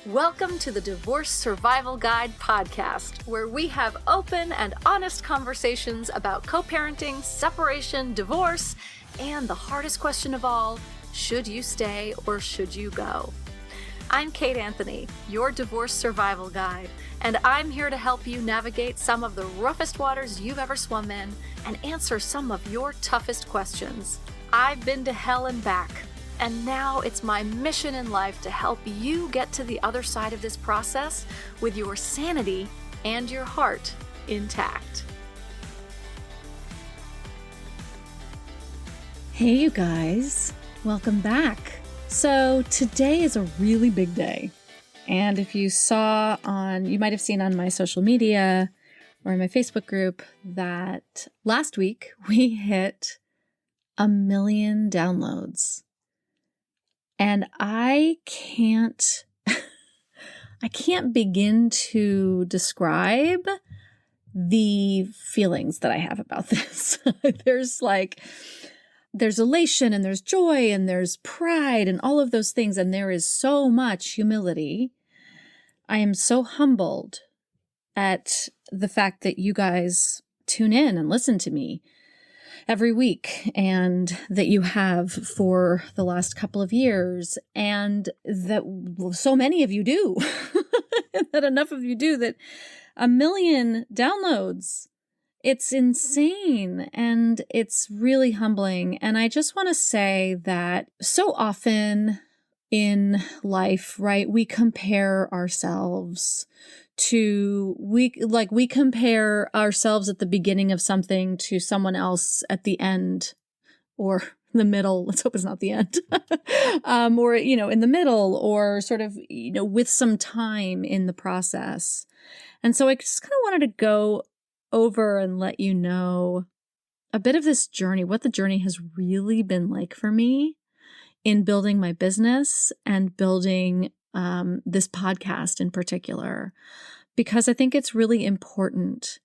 Welcome to the Divorce Survival Guide podcast, where we have open and honest conversations about co-parenting, separation, divorce, and the hardest question of all, should you stay or should you go? I'm Kate Anthony, your divorce survival guide, and I'm here to help you navigate some of the roughest waters you've ever swum in and answer some of your toughest questions. I've been to hell and back, and now it's my mission in life to help you get to the other side of this process with your sanity and your heart intact. Hey, you guys, welcome back. So today is a really big day. And if you you might have seen on my social media or in my Facebook group that last week we hit 1 million downloads. And I can't begin to describe the feelings that I have about this. There's elation and there's joy and there's pride and all of those things. And there is so much humility. I am so humbled at the fact that you guys tune in and listen to me every week, and that you have for the last couple of years, and that so many of you do, that enough of you do, that 1 million downloads. It's insane, and it's really humbling. And I just want to say that so often in life, right, we compare ourselves we compare ourselves at the beginning of something to someone else at the end or the middle. Let's hope it's not the end. Or, in the middle, or sort of, with some time in the process. And so I just kind of wanted to go over and let you know a bit of this journey, what the journey has really been like for me in building my business and building this podcast in particular, because I think it's really important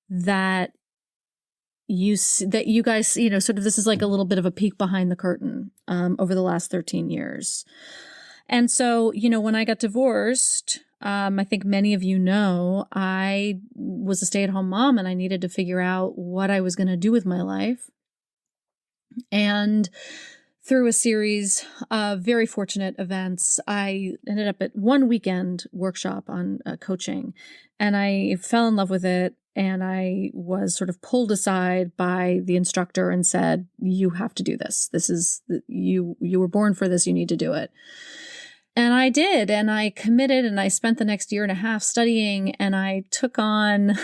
that you guys, sort of, this is like a little bit of a peek behind the curtain over the last 13 years. And so, when I got divorced, I think many of you know, I was a stay-at-home mom and I needed to figure out what I was going to do with my life. And through a series of very fortunate events, I ended up at one weekend workshop on coaching, and I fell in love with it. And I was sort of pulled aside by the instructor and said, "You have to do this. This is, you were born for this. You need to do it." And I did, and I committed, and I spent the next year and a half studying, and I took on,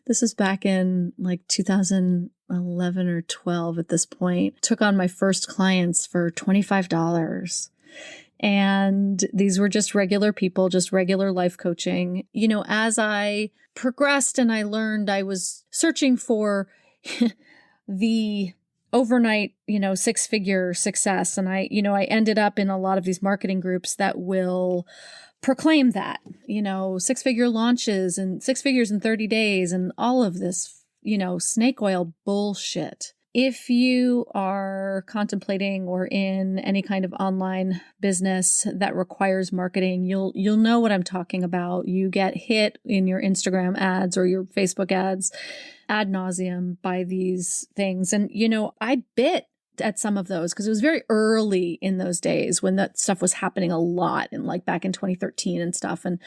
this was back in like 2011 or 12 at this point, took on my first clients for $25. And these were just regular people, just regular life coaching. As I progressed and I learned, I was searching for the overnight, 6-figure success. And I ended up in a lot of these marketing groups that will proclaim that, 6-figure launches and 6 figures in 30 days and all of this, snake oil bullshit. If you are contemplating or in any kind of online business that requires marketing, you'll know what I'm talking about. You get hit in your Instagram ads or your Facebook ads ad nauseum by these things. And, I bit at some of those because it was very early in those days when that stuff was happening a lot, and like back in 2013 and stuff. And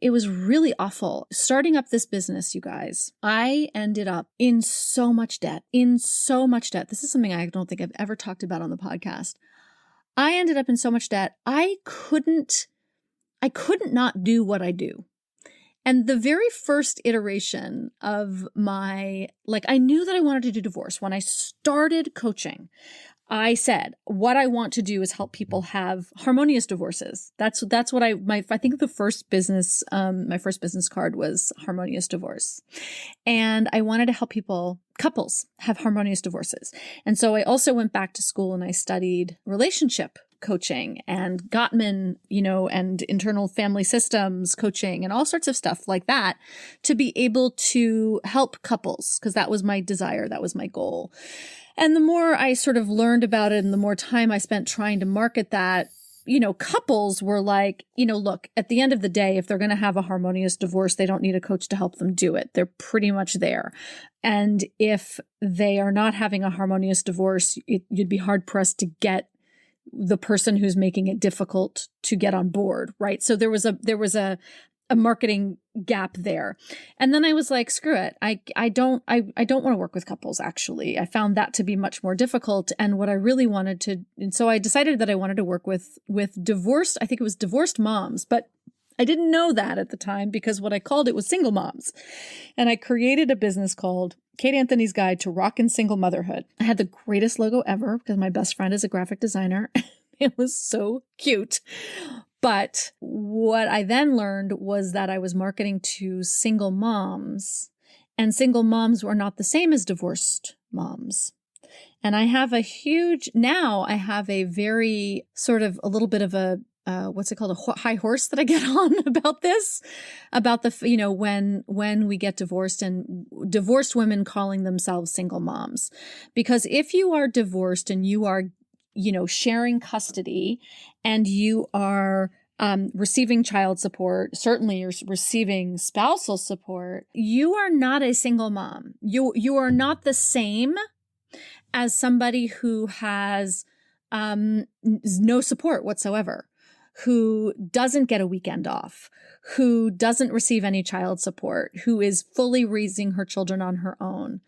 it was really awful. Starting up this business, you guys, I ended up in so much debt. This is something I don't think I've ever talked about on the podcast. I ended up in so much debt. I couldn't not do what I do. And the very first iteration of I knew that I wanted to do divorce. When I started coaching, I said, what I want to do is help people have harmonious divorces. That's what I think the first business, my first business card was harmonious divorce. And I wanted to help couples have harmonious divorces. And so I also went back to school and I studied relationship coaching and Gottman, and internal family systems coaching and all sorts of stuff like that to be able to help couples, because that was my desire. That was my goal. And the more I sort of learned about it and the more time I spent trying to market that, couples were like, look, at the end of the day, if they're going to have a harmonious divorce, they don't need a coach to help them do it. They're pretty much there. And if they are not having a harmonious divorce, you'd be hard pressed to get the person who's making it difficult to get on board, right? So there was a marketing gap there. And then I was like, screw it. I don't want to work with couples, actually. I found that to be much more difficult. And what I really wanted to, and so I decided that I wanted to work with divorced, I think it was divorced moms, but I didn't know that at the time because what I called it was single moms. And I created a business called Kate Anthony's Guide to Rockin' Single Motherhood. I had the greatest logo ever because my best friend is a graphic designer. It was so cute. But what I then learned was that I was marketing to single moms, and single moms were not the same as divorced moms. And I have a very sort of a little bit of a, what's it called? A high horse that I get on about this, about when we get divorced and divorced women calling themselves single moms. Because if you are divorced and you are, sharing custody and you are receiving child support, certainly you're receiving spousal support, you are not a single mom. You are not the same as somebody who has no support whatsoever, who doesn't get a weekend off, who doesn't receive any child support, who is fully raising her children on her own.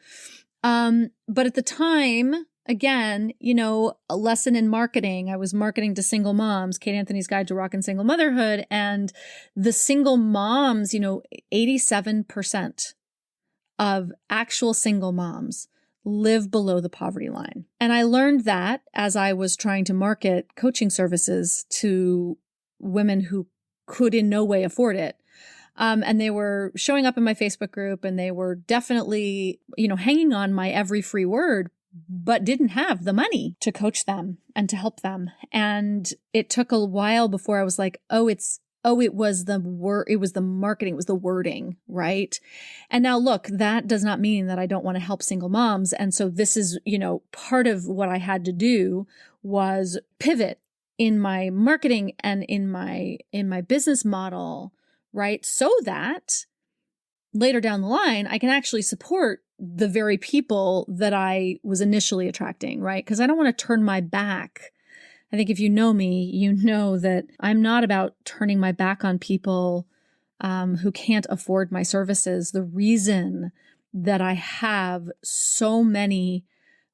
But at the time, again, a lesson in marketing, I was marketing to single moms, Kate Anthony's Guide to Rockin' Single Motherhood, and the single moms, 87% of actual single moms live below the poverty line. And I learned that as I was trying to market coaching services to women who could in no way afford it. And they were showing up in my Facebook group, and they were definitely, hanging on my every free word, but didn't have the money to coach them and to help them. And it took a while before I was like, it was the marketing, it was the wording, right? And now look, that does not mean that I don't want to help single moms. And so this is, part of what I had to do was pivot in my marketing and in my business model, right? So that later down the line, I can actually support the very people that I was initially attracting, right? Because I don't want to turn my back. I think if you know me, you know that I'm not about turning my back on people who can't afford my services. The reason that I have so many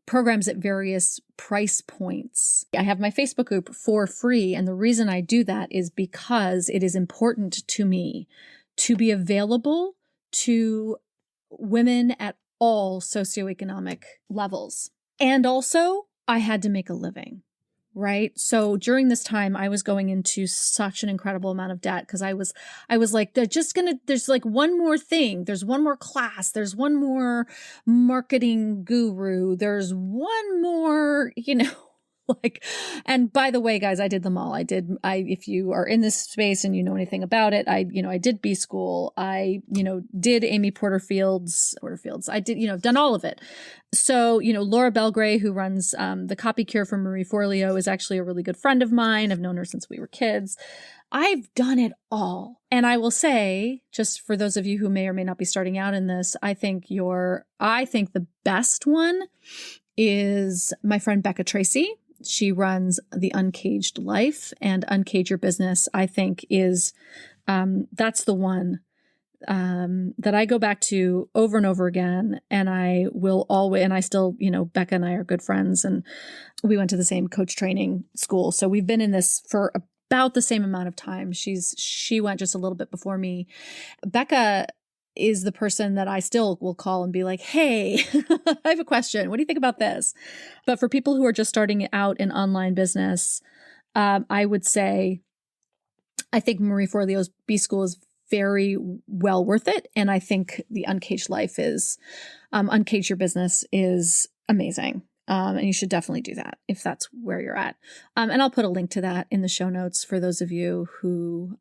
programs at various price points. I have my Facebook group for free. And the reason I do that is because it is important to me to be available to women at all socioeconomic levels. And also, I had to make a living. Right. So during this time, I was going into such an incredible amount of debt because I was like, there's like one more thing. There's one more class. There's one more marketing guru. There's one more, and by the way, guys, I did them all. If you are in this space and you know anything about it, I did B School. I, did Amy Porterfield's. I did, I've done all of it. So, Laura Belgray, who runs the Copy Cure for Marie Forleo, is actually a really good friend of mine. I've known her since we were kids. I've done it all. And I will say, just for those of you who may or may not be starting out in this, I think the best one is my friend Becca Tracy. She runs the Uncaged Life, and Uncage Your Business, I think is, that's the one that I go back to over and over again. And I will always, and I still, Becca and I are good friends, and we went to the same coach training school. So we've been in this for about the same amount of time. She went just a little bit before me. Becca is the person that I still will call and be like, hey, I have a question. What do you think about this? But for people who are just starting out in online business, I would say, I think Marie Forleo's B School is very well worth it. And I think the Uncaged Life Uncage Your Business is amazing. And you should definitely do that if that's where you're at. And I'll put a link to that in the show notes for those of you who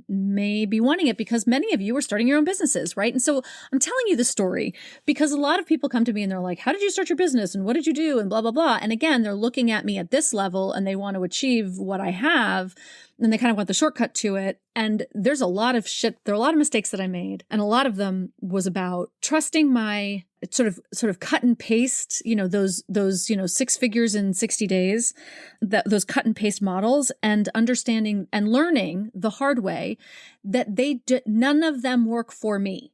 may be wanting it, because many of you are starting your own businesses, right? And so I'm telling you the story because a lot of people come to me and they're like, how did you start your business? And what did you do? And blah, blah, blah. And again, they're looking at me at this level and they want to achieve what I have. And they kind of want the shortcut to it. And there's a lot of shit. There are a lot of mistakes that I made. And a lot of them was about trusting my sort of cut and paste, those 6 figures in 60 days, those cut and paste models, and understanding and learning the hard way that none of them work for me.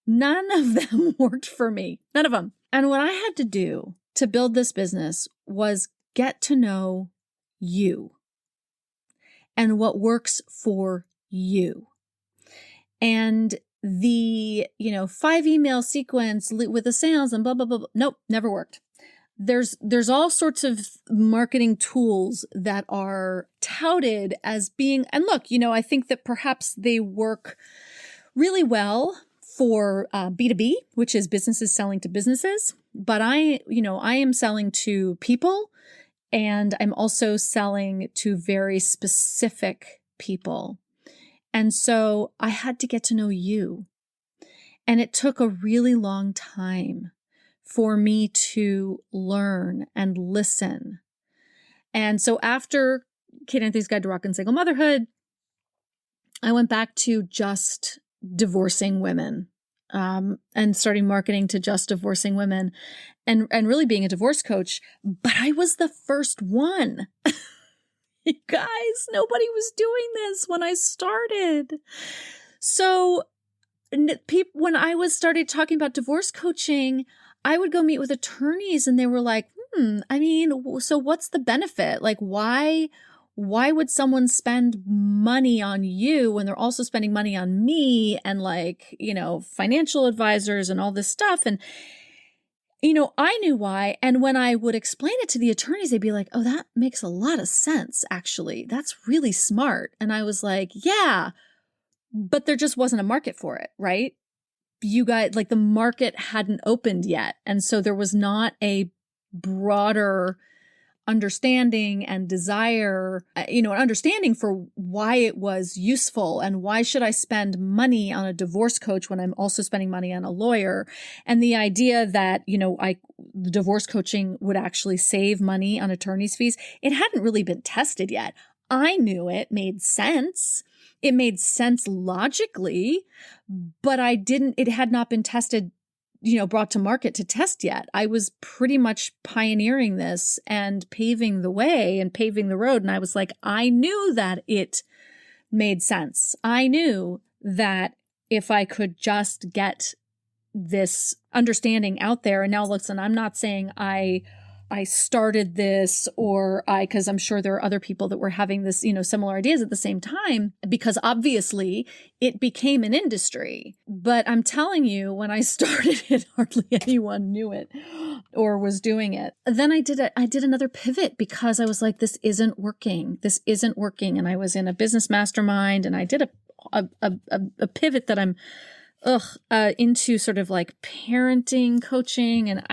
None of them worked for me. None of them. And what I had to do to build this business was get to know you and what works for you. And the, 5 email sequence with the sales and blah, blah, blah, blah. Nope, never worked. There's all sorts of marketing tools that are touted as being, and look, I think that perhaps they work really well for B2B, which is businesses selling to businesses. But I am selling to people, and I'm also selling to very specific people. And so I had to get to know you. And it took a really long time for me to learn and listen. And so after Kate Anthony's Guide to Rock and Single Motherhood, I went back to just divorcing women, and starting marketing to just divorcing women, and really being a divorce coach. But I was the first one. You guys, nobody was doing this when I started. So when I started talking about divorce coaching, I would go meet with attorneys and they were like, so what's the benefit? Like, why would someone spend money on you when they're also spending money on me and financial advisors and all this stuff? And I knew why. And when I would explain it to the attorneys, they'd be like, oh, that makes a lot of sense, actually. That's really smart. And I was like, yeah, but there just wasn't a market for it, right? You guys, the market hadn't opened yet. And so there was not a broader understanding and desire, an understanding for why it was useful and why should I spend money on a divorce coach when I'm also spending money on a lawyer. And the idea that, divorce coaching would actually save money on attorney's fees, it hadn't really been tested yet. I knew it made sense. It made sense logically, but it had not been tested, brought to market to test yet. I was pretty much pioneering this and paving the way and paving the road. And I was like, I knew that it made sense. I knew that if I could just get this understanding out there. And now listen, I'm not saying I started this because I'm sure there are other people that were having this, similar ideas at the same time, because obviously it became an industry. But I'm telling you, when I started it, hardly anyone knew it or was doing it. Then I did another pivot because I was like, this isn't working. This isn't working. And I was in a business mastermind and I did a pivot that I'm into sort of like parenting coaching. And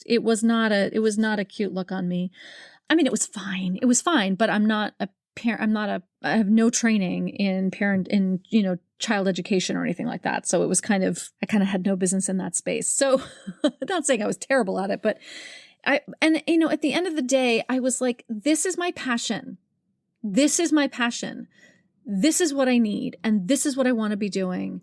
it was not a cute look on me. I mean, it was fine. It was fine, but I'm not a parent. I have no training in child education or anything like that. So it was I kind of had no business in that space. So I'm not saying I was terrible at it, but at the end of the day, I was like, this is my passion. This is my passion. This is what I need. And this is what I want to be doing.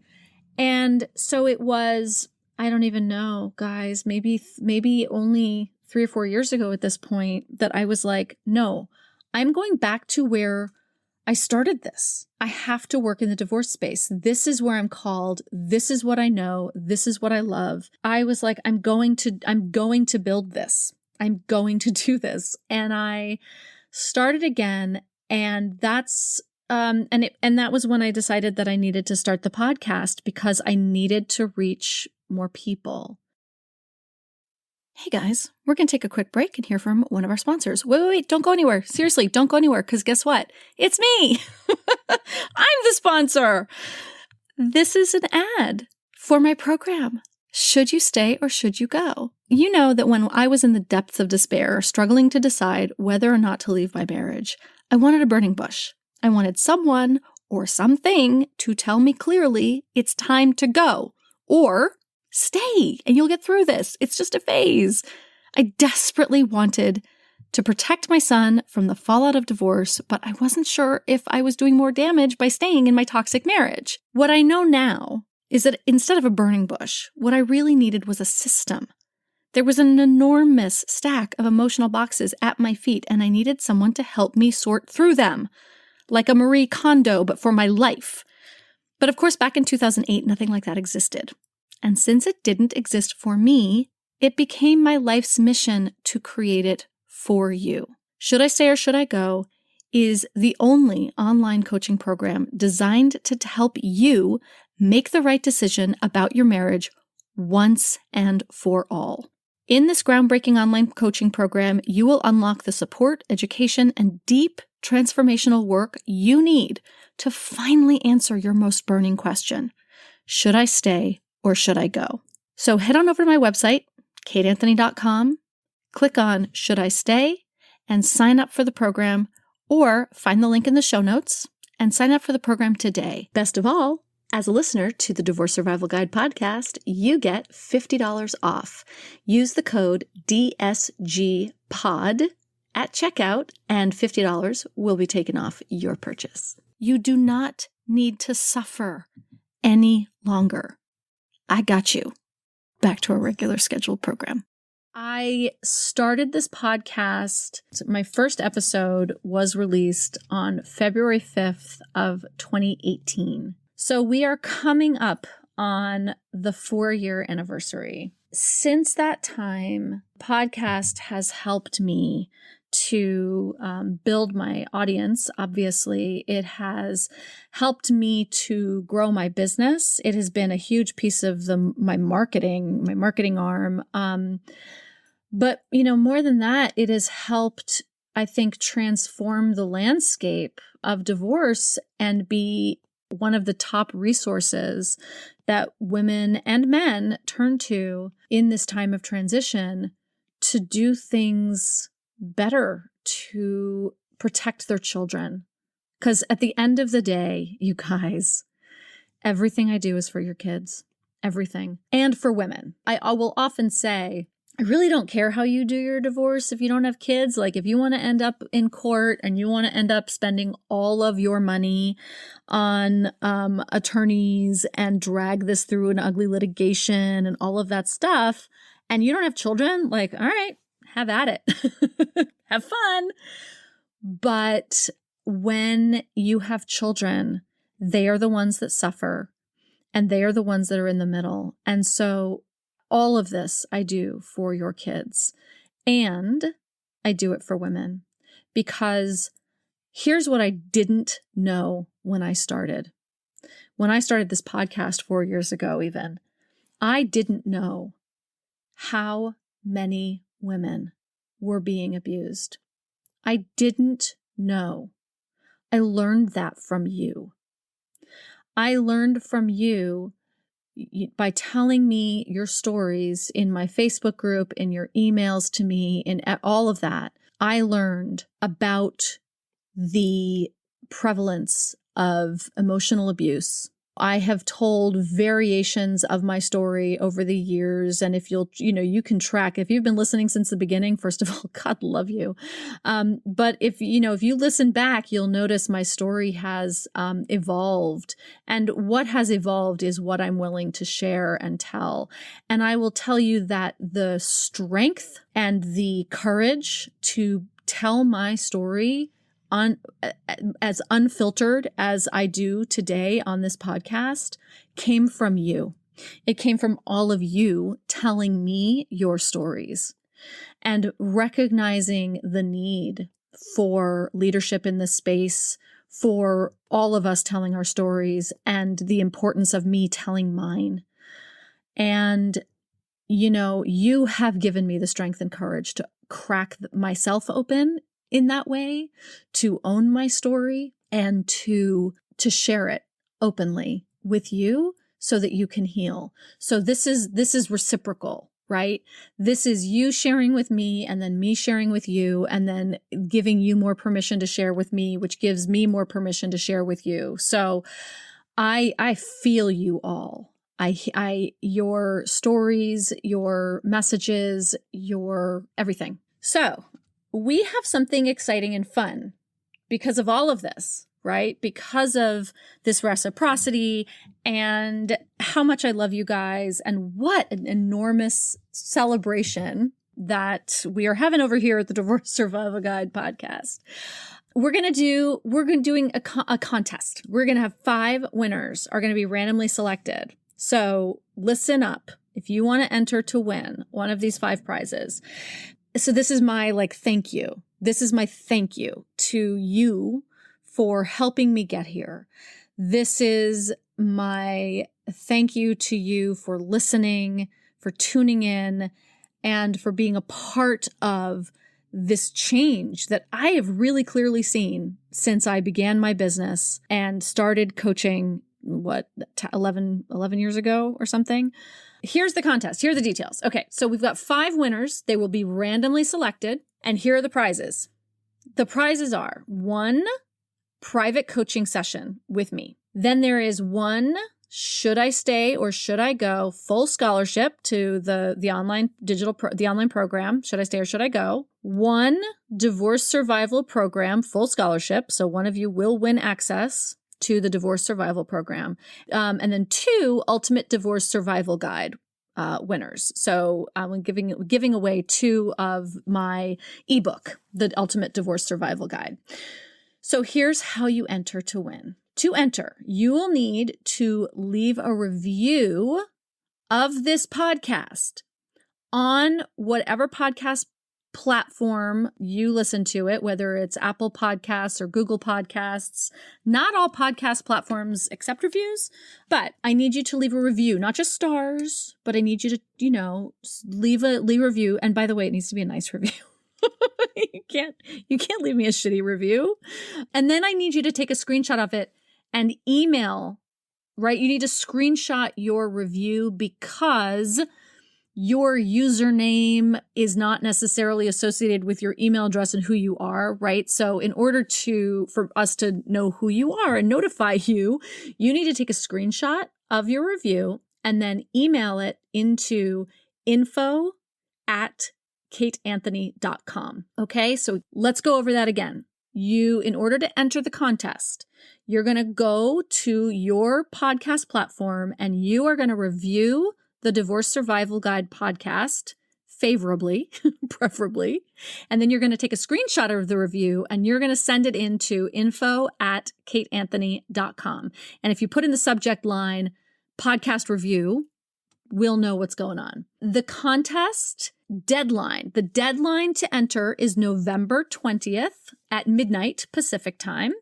And so it was, I don't even know, guys, maybe only 3 or 4 years ago at this point that I was like, no, I'm going back to where I started this. I have to work in the divorce space. This is where I'm called. This is what I know. This is what I love. I was like, I'm going to build this. I'm going to do this. And I started again. And that's, and that was when I decided that I needed to start the podcast because I needed to reach more people. Hey guys, we're going to take a quick break and hear from one of our sponsors. Wait, don't go anywhere. Seriously, don't go anywhere because guess what? It's me. I'm the sponsor. This is an ad for my program. Should you stay or should you go? You know that when I was in the depths of despair, struggling to decide whether or not to leave my marriage, I wanted a burning bush. I wanted someone or something to tell me clearly it's time to go, or stay and you'll get through this. It's just a phase. I desperately wanted to protect my son from the fallout of divorce, but I wasn't sure if I was doing more damage by staying in my toxic marriage. What I know now is that instead of a burning bush, what I really needed was a system. There was an enormous stack of emotional boxes at my feet, and I needed someone to help me sort through them, like a Marie Kondo, but for my life. But of course, back in 2008, nothing like that existed. And since it didn't exist for me, it became my life's mission to create it for you. Should I Stay or Should I Go is the only online coaching program designed to help you make the right decision about your marriage once and for all. In this groundbreaking online coaching program, you will unlock the support, education, and deep transformational work you need to finally answer your most burning question. Should I stay or should I go? So head on over to my website, kateanthony.com, click on Should I Stay, and sign up for the program, or find the link in the show notes and sign up for the program today. Best of all, as a listener to the Divorce Survival Guide podcast, you get $50 off. Use the code DSGPOD at checkout, and $50 will be taken off your purchase. You do not need to suffer any longer. I got you. Back to our regular scheduled program. I started this podcast. My first episode was released on February 5th of 2018. So we are coming up on the 4-year anniversary. Since that time, podcast has helped me to build my audience. Obviously, it has helped me to grow my business. It has been a huge piece of my marketing arm. But, more than that, it has helped, I think, transform the landscape of divorce and be one of the top resources that women and men turn to in this time of transition to do things better, to protect their children. Because at the end of the day, you guys, everything I do is for your kids. Everything. And for women. I will often say, I really don't care how you do your divorce if you don't have kids. Like, if you want to end up in court and you want to end up spending all of your money on attorneys and drag this through an ugly litigation and all of that stuff, and you don't have children, like, all right, have at it. Have fun. But when you have children, they are the ones that suffer, and they are the ones that are in the middle. And so all of this I do for your kids, and I do it for women, because here's what I didn't know when I started. When I started this podcast 4 years ago, even, I didn't know how many women were being abused. I didn't know. I learned that from you. I learned from you by telling me your stories in my Facebook group, in your emails to me, in all of that. I learned about the prevalence of emotional abuse. I have told variations of my story over the years. And if you can track, if you've been listening since the beginning, first of all, God love you. But if you listen back, you'll notice my story has evolved. And what has evolved is what I'm willing to share and tell. And I will tell you that the strength and the courage to tell my story as unfiltered as I do today on this podcast came from you. It came from all of you telling me your stories and recognizing the need for leadership in this space, for all of us telling our stories, and the importance of me telling mine. And, you have given me the strength and courage to crack myself open in that way, to own my story and to share it openly with you so that you can heal. So this is reciprocal, right? This is you sharing with me and then me sharing with you and then giving you more permission to share with me, which gives me more permission to share with you. So I feel you all. Your stories, your messages, your everything. So we have something exciting and fun because of all of this, right? Because of this reciprocity and how much I love you guys and what an enormous celebration that we are having over here at the Divorce Survival Guide podcast. We're going to doing a contest. We're going to have 5 winners are going to be randomly selected. So listen up if you want to enter to win one of these 5 prizes. So this is my thank you. This is my thank you to you for helping me get here. This is my thank you to you for listening, for tuning in, and for being a part of this change that I have really clearly seen since I began my business and started coaching, 11 years ago or something. Here's the contest. Here are the details. Okay, so we've got 5 winners. They will be randomly selected. And here are the prizes. The prizes are 1 private coaching session with me. Then there is 1 should I stay or should I go full scholarship to the online the online program. Should I stay or should I go? 1 divorce survival program full scholarship. So one of you will win access to the divorce survival program. And then 2 ultimate divorce survival guide winners. So I'm giving away 2 of my ebook, the ultimate divorce survival guide. So here's how you enter to win. To enter, you will need to leave a review of this podcast on whatever podcast platform you listen to it, whether it's Apple Podcasts or Google Podcasts. Not all podcast platforms accept reviews, but I need you to leave a review, not just stars, but I need you to, leave a review. And by the way, it needs to be a nice review. You can't leave me a shitty review. And then I need you to take a screenshot of it and email, right? You need to screenshot your review because your username is not necessarily associated with your email address and who you are, right? So in order for us to know who you are and notify you, you need to take a screenshot of your review and then email it into info@kateanthony.com. Okay, so let's go over that again. In order to enter the contest, you're going to go to your podcast platform and you are going to review the Divorce Survival Guide podcast favorably, preferably. And then you're going to take a screenshot of the review and you're going to send it into info@kateanthony.com. And if you put in the subject line podcast review, we'll know what's going on. The contest deadline, the deadline to enter is November 20th at midnight Pacific time.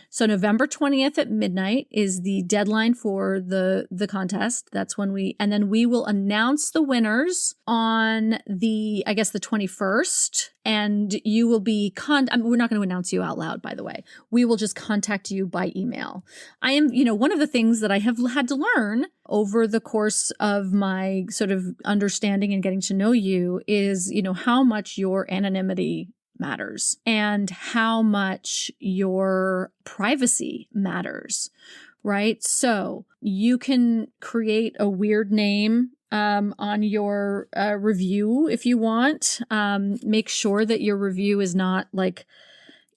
So November 20th at midnight is the deadline for the contest. That's when and then we will announce the winners on the 21st. And you will be, we're not going to announce you out loud, by the way. We will just contact you by email. I am, one of the things that I have had to learn over the course of my sort of understanding and getting to know you is, how much your anonymity matters and how much your privacy matters, right? So you can create a weird name on your review if you want. Make sure that your review is not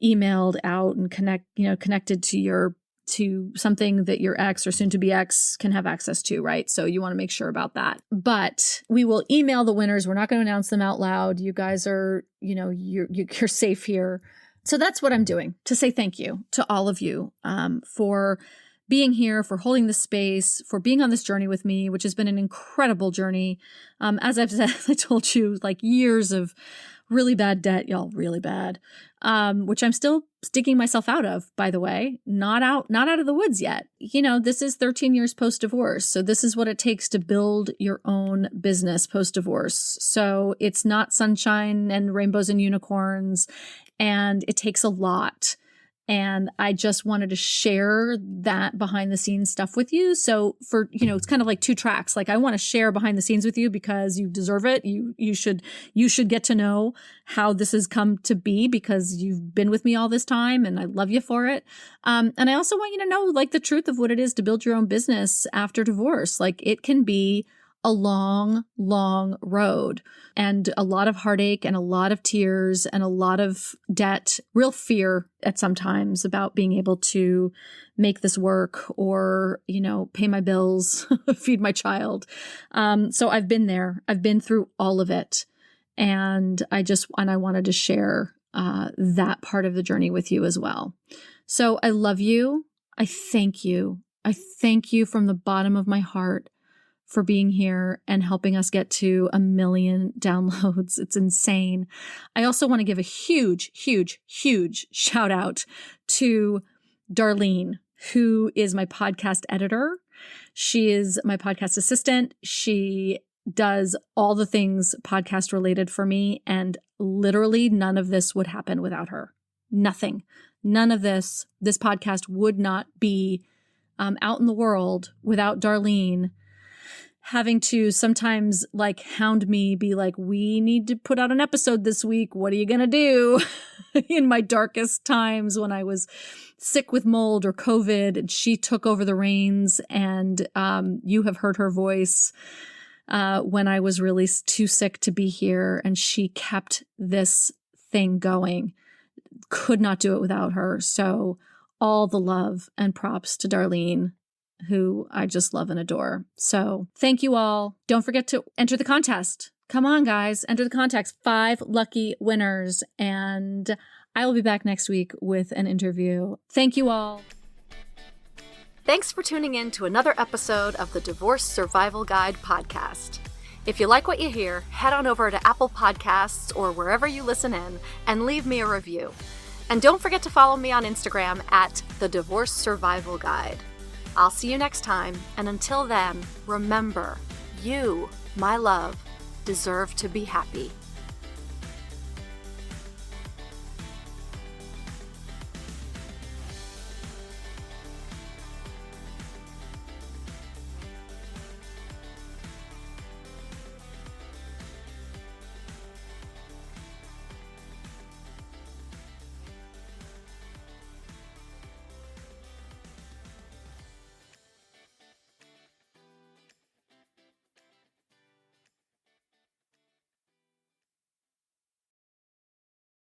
emailed out and connected to something that your ex or soon to be ex can have access to, right? So you want to make sure about that. But we will email the winners. We're not going to announce them out loud. You guys are, you're safe here. So that's what I'm doing to say thank you to all of you for being here, for holding the space, for being on this journey with me, which has been an incredible journey. As I've said, I told you, years of really bad debt, y'all, really bad, which I'm still digging myself out of, by the way, not out of the woods yet. This is 13 years post-divorce. So this is what it takes to build your own business post-divorce. So it's not sunshine and rainbows and unicorns, and it takes a lot. And I just wanted to share that behind the scenes stuff with you. So for, it's kind of like two tracks. Like I want to share behind the scenes with you because you deserve it. You should get to know how this has come to be because you've been with me all this time and I love you for it. And I also want you to know like the truth of what it is to build your own business after divorce. Like it can be a long, long road and a lot of heartache and a lot of tears and a lot of debt, real fear at sometimes about being able to make this work or, pay my bills, feed my child. So I've been there. I've been through all of it. And I wanted to share that part of the journey with you as well. So I love you. I thank you. I thank you from the bottom of my heart for being here and helping us get to 1 million downloads. It's insane. I also want to give a huge, huge, huge shout out to Darlene, who is my podcast editor. She is my podcast assistant. She does all the things podcast related for me. And literally none of this would happen without her. Nothing. None of this podcast would not be out in the world without Darlene having to sometimes like hound me, be like, we need to put out an episode this week. What are you going to do? In my darkest times when I was sick with mold or COVID, and she took over the reins, and you have heard her voice when I was really too sick to be here, and she kept this thing going. Could not do it without her. So all the love and props to Darlene, who I just love and adore. So thank you all. Don't forget to enter the contest. Come on, guys, enter the contest. 5 lucky winners. And I will be back next week with an interview. Thank you all. Thanks for tuning in to another episode of the Divorce Survival Guide podcast. If you like what you hear, head on over to Apple Podcasts or wherever you listen in and leave me a review. And don't forget to follow me on Instagram at the Divorce Survival Guide. I'll see you next time, and until then, remember, you, my love, deserve to be happy.